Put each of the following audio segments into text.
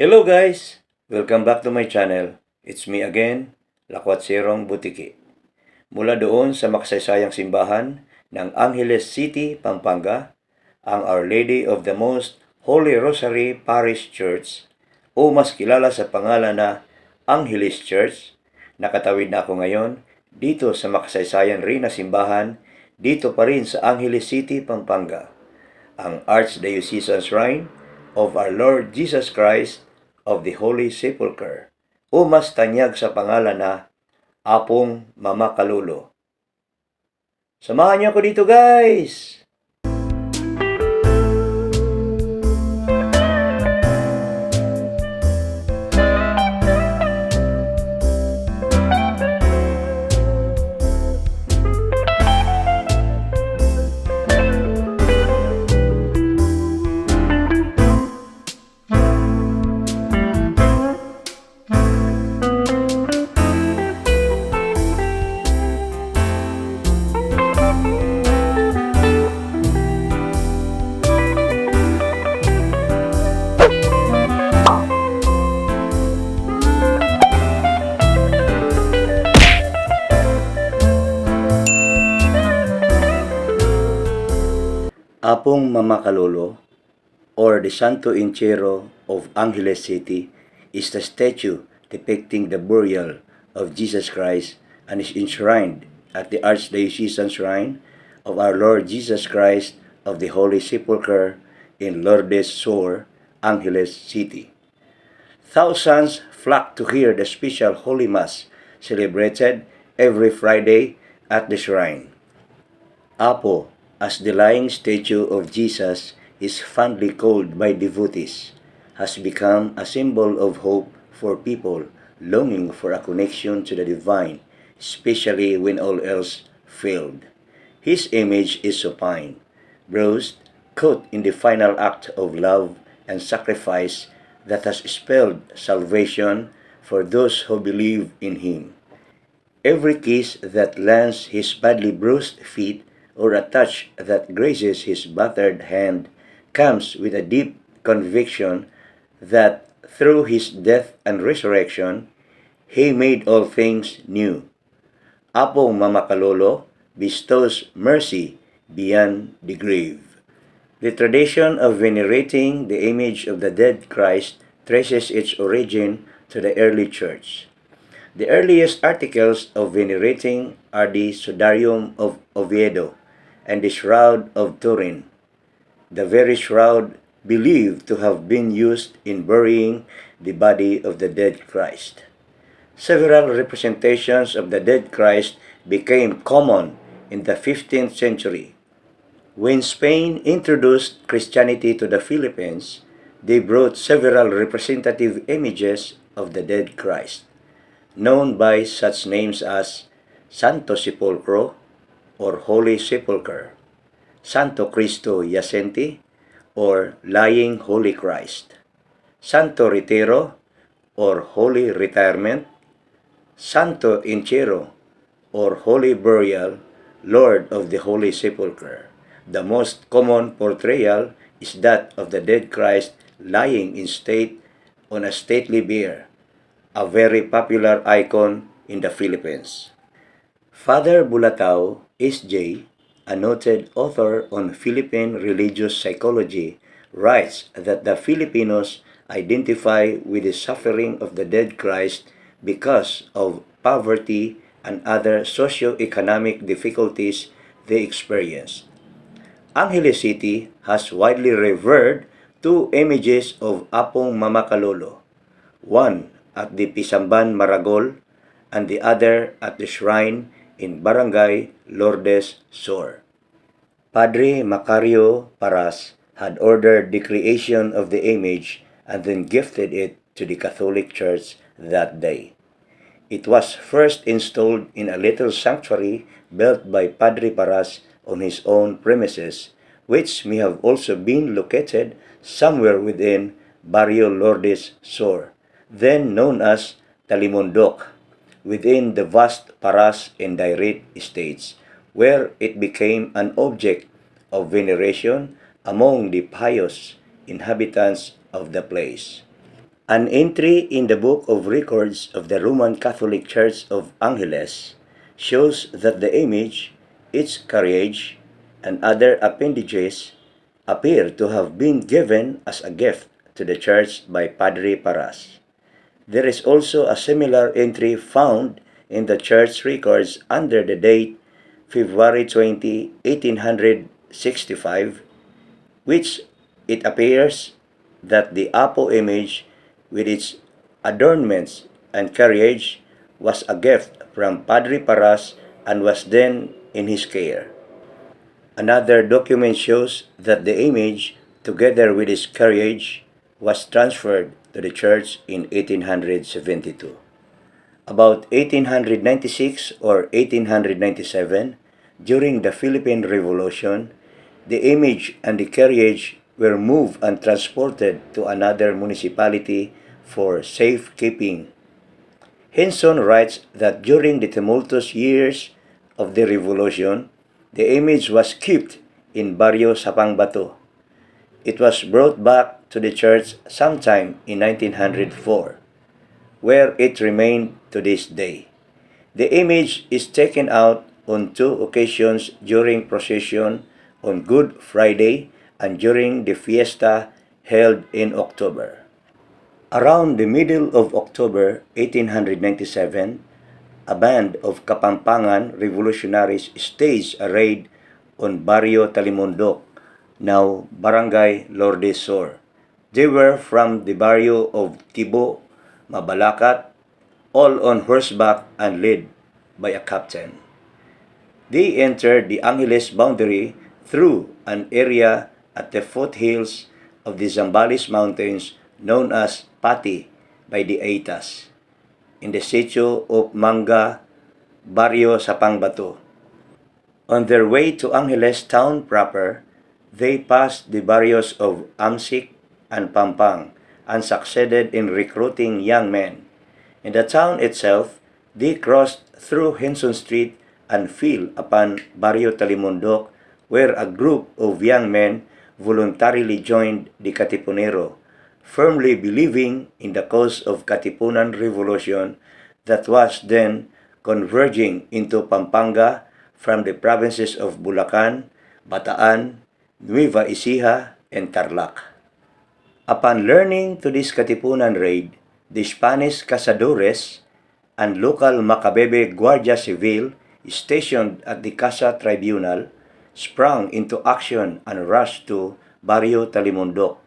Hello guys! Welcome back to my channel. It's me again, Lakwatserong Butiki. Mula doon sa makasaysayang simbahan ng Angeles City, Pampanga, ang Our Lady of the Most Holy Rosary Parish Church o mas kilala sa pangalan na Angeles Church. Nakatawid na ako ngayon dito sa makasaysayan rin na simbahan dito pa rin sa Angeles City, Pampanga, ang Archdiocesan Shrine of Our Lord Jesus Christ of the Holy Sepulchre o mas tanyag sa pangalan na Apung Mamacalulu. Samahan niyo ako dito guys! Apung Mamacalulu, or the Santo Entierro of Angeles City, is the statue depicting the burial of Jesus Christ and is enshrined at the Archdiocesan Shrine of Our Lord Jesus Christ of the Holy Sepulchre in Lourdes Sur, Angeles City. Thousands flock to hear the special Holy Mass celebrated every Friday at the shrine. Apo, as the lying statue of Jesus is fondly called by devotees, has become a symbol of hope for people longing for a connection to the divine, especially when all else failed. His image is supine, bruised, caught in the final act of love and sacrifice that has spelled salvation for those who believe in him. Every kiss that lands his badly bruised feet or a touch that grazes his battered hand comes with a deep conviction that through his death and resurrection, he made all things new. Apung Mamacalulu bestows mercy beyond the grave. The tradition of venerating the image of the dead Christ traces its origin to the early church. The earliest articles of venerating are the Sudarium of Oviedo and the Shroud of Turin, the very shroud believed to have been used in burying the body of the dead Christ. Several representations of the dead Christ became common in the 15th century. When Spain introduced Christianity to the Philippines, they brought several representative images of the dead Christ, known by such names as Santo Sepulcro, or Holy Sepulchre, Santo Cristo Yacente, or Lying Holy Christ, Santo Retiro, or Holy Retirement, Santo Entierro, or Holy Burial, Lord of the Holy Sepulchre. The most common portrayal is that of the dead Christ lying in state on a stately bier, a very popular icon in the Philippines. Father Bulatao, S.J., a noted author on Philippine religious psychology, writes that the Filipinos identify with the suffering of the dead Christ because of poverty and other socio-economic difficulties they experienced. Angeles City has widely revered two images of Apung Mamacalulu, one at the Pisamban Maragol and the other at the shrine in Barangay Lourdes Sur. Padre Macario Paras had ordered the creation of the image and then gifted it to the Catholic Church that day. It was first installed in a little sanctuary built by Padre Paras on his own premises, which may have also been located somewhere within Barrio Lourdes Sur, then known as Talimondok, within the vast Paras and Dairit estates, where it became an object of veneration among the pious inhabitants of the place. An entry in the Book of Records of the Roman Catholic Church of Angeles shows that the image, its carriage, and other appendages appear to have been given as a gift to the church by Padre Paras. There is also a similar entry found in the church records under the date February 20, 1865, which it appears that the Apo image with its adornments and carriage was a gift from Padre Paras and was then in his care. Another document shows that the image, together with its carriage, was transferred to the church in 1872. About 1896 or 1897, during the Philippine Revolution, the image and the carriage were moved and transported to another municipality for safekeeping. Henson writes that during the tumultuous years of the Revolution, the image was kept in Barrio Sapangbato. It was brought back to the church sometime in 1904, where it remained to this day. The image is taken out on two occasions during procession on Good Friday and during the fiesta held in October. Around the middle of October 1897, a band of Kapampangan revolutionaries staged a raid on Barrio Talimondok, now Barangay Lourdes Sur. They were from the barrio of Tibo, Mabalacat, all on horseback and led by a captain. They entered the Angeles boundary through an area at the foothills of the Zambales Mountains known as Pati by the Aitas, in the sitio of Manga, Barrio Sapangbato. On their way to Angeles town proper, they passed the barrios of Amsik and Pampang and succeeded in recruiting young men. In the town itself, they crossed through Henson Street and fell upon Barrio Talimondok, where a group of young men voluntarily joined the Katipunero, firmly believing in the cause of Katipunan Revolution that was then converging into Pampanga from the provinces of Bulacan, Bataan, Nueva Ecija, and Tarlac. Upon learning to this Katipunan raid, the Spanish cazadores and local Macabebe Guardia Civil stationed at the Casa Tribunal sprang into action and rushed to Barrio Talimondok.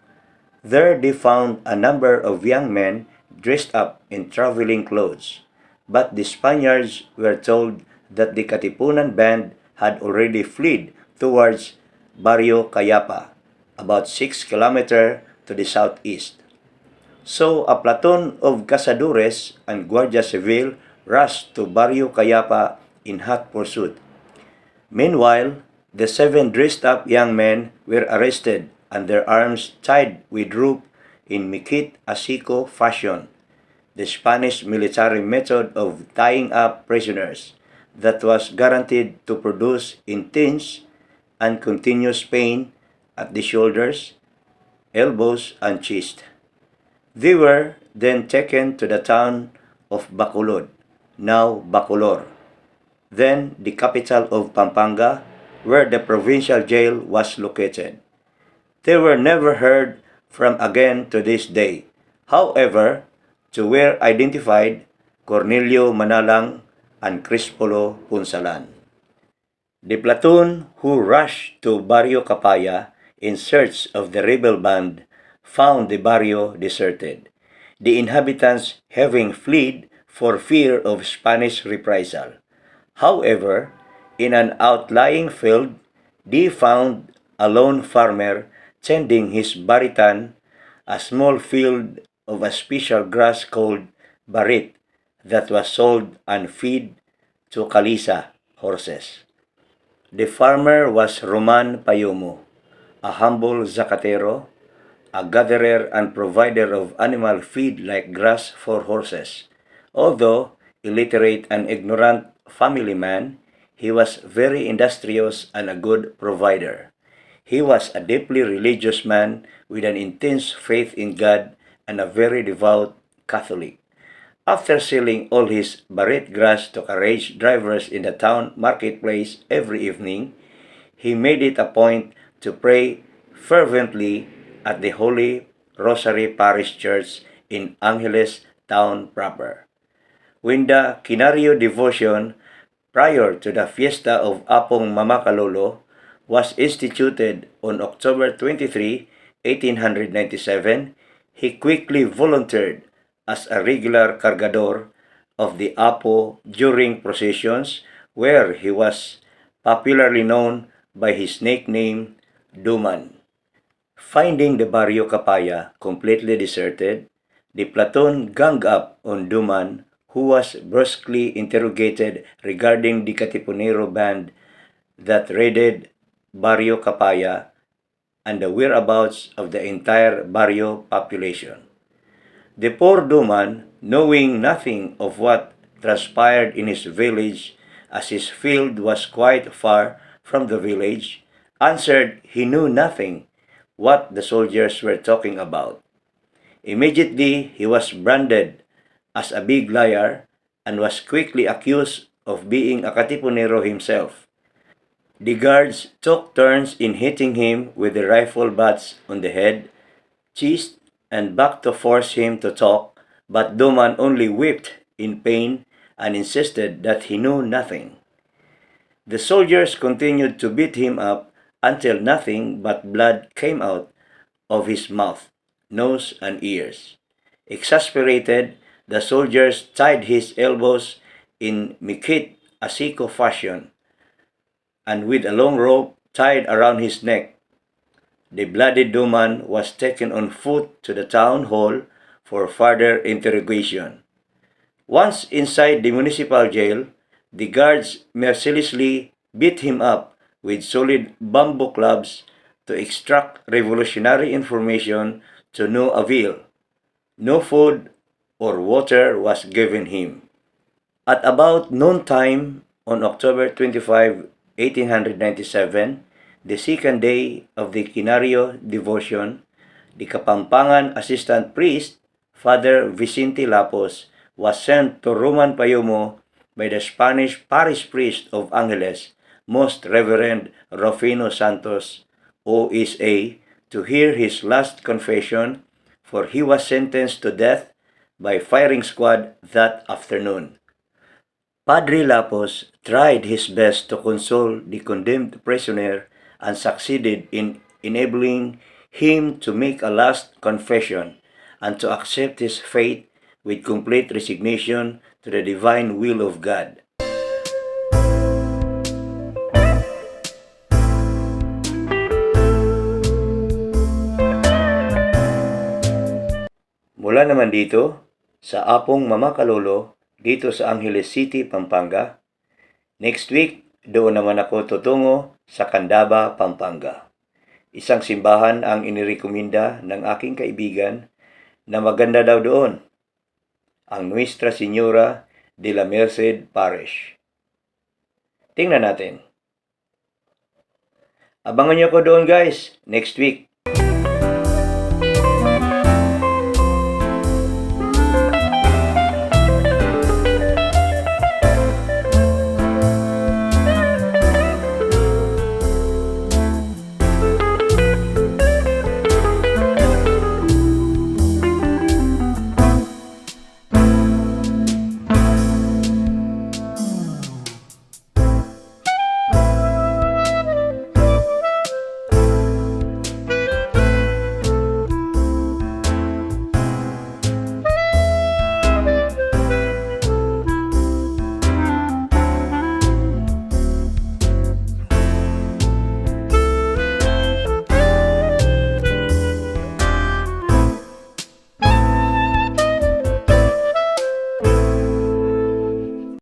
There they found a number of young men dressed up in traveling clothes, but the Spaniards were told that the Katipunan band had already fled towards Barrio Cayapa, about 6 kilometers to the southeast. So a platoon of cazadores and Guardia Civil rushed to Barrio Cayapa in hot pursuit. Meanwhile, the 7 dressed-up young men were arrested and their arms tied with rope in Mikit Asiko fashion, the Spanish military method of tying up prisoners that was guaranteed to produce intense and continuous pain at the shoulders, elbows, and chest. They were then taken to the town of Bacolod, now Bacolor, then the capital of Pampanga, where the provincial jail was located. They were never heard from again to this day. However, two were identified, Cornelio Manalang and Crispolo Punsalan. The platoon who rushed to Barrio Capaya in search of the rebel band found the barrio deserted, the inhabitants having fled for fear of Spanish reprisal. However, in an outlying field, they found a lone farmer tending his baritan, a small field of a special grass called barit that was sold and fed to kalisa horses. The farmer was Roman Payomo, a humble zacatero, a gatherer and provider of animal feed like grass for horses. Although illiterate and ignorant family man, he was very industrious and a good provider. He was a deeply religious man with an intense faith in God and a very devout Catholic. After selling all his barret grass to carriage drivers in the town marketplace every evening, he made it a point to pray fervently at the Holy Rosary Parish Church in Angeles town proper. When the Kinario devotion prior to the fiesta of Apung Mamacalulu was instituted on October 23, 1897, he quickly volunteered as a regular cargador of the Apo during processions, where he was popularly known by his nickname Duman. Finding the Barrio Capaya completely deserted, the platoon ganged up on Duman, who was brusquely interrogated regarding the Katipunero band that raided Barrio Capaya and the whereabouts of the entire barrio population. The poor Duman, knowing nothing of what transpired in his village, as his field was quite far from the village, answered he knew nothing what the soldiers were talking about. Immediately he was branded as a big liar and was quickly accused of being a Katipunero himself. The guards took turns in hitting him with the rifle butts on the head, chest, and back to force him to talk, but Duman only wept in pain and insisted that he knew nothing. The soldiers continued to beat him up until nothing but blood came out of his mouth, nose, and ears. Exasperated, the soldiers tied his elbows in Mikit Asiko fashion, and with a long rope tied around his neck, the bloody Duman was taken on foot to the town hall for further interrogation. Once inside the municipal jail, the guards mercilessly beat him up with solid bamboo clubs to extract revolutionary information to no avail. No food or water was given him. At about noontime on October 25, 1897, the second day of the Kinario devotion, the Kapampangan assistant priest, Father Vicente Lapos, was sent to Roman Payumo by the Spanish parish priest of Angeles, Most Reverend Rufino Santos, OSA, to hear his last confession, for he was sentenced to death by firing squad that afternoon. Padre Lapos tried his best to console the condemned prisoner and succeeded in enabling him to make a last confession and to accept his fate with complete resignation to the divine will of God. Mula naman dito, sa Apung Mamacalulu, dito sa Angeles City, Pampanga. Next week, doon naman ako tutungo sa Candaba, Pampanga. Isang simbahan ang inirekomenda ng aking kaibigan na maganda daw doon, ang Nuestra Señora de la Merced Parish. Tingnan natin. Abangan niyo ko doon guys, next week.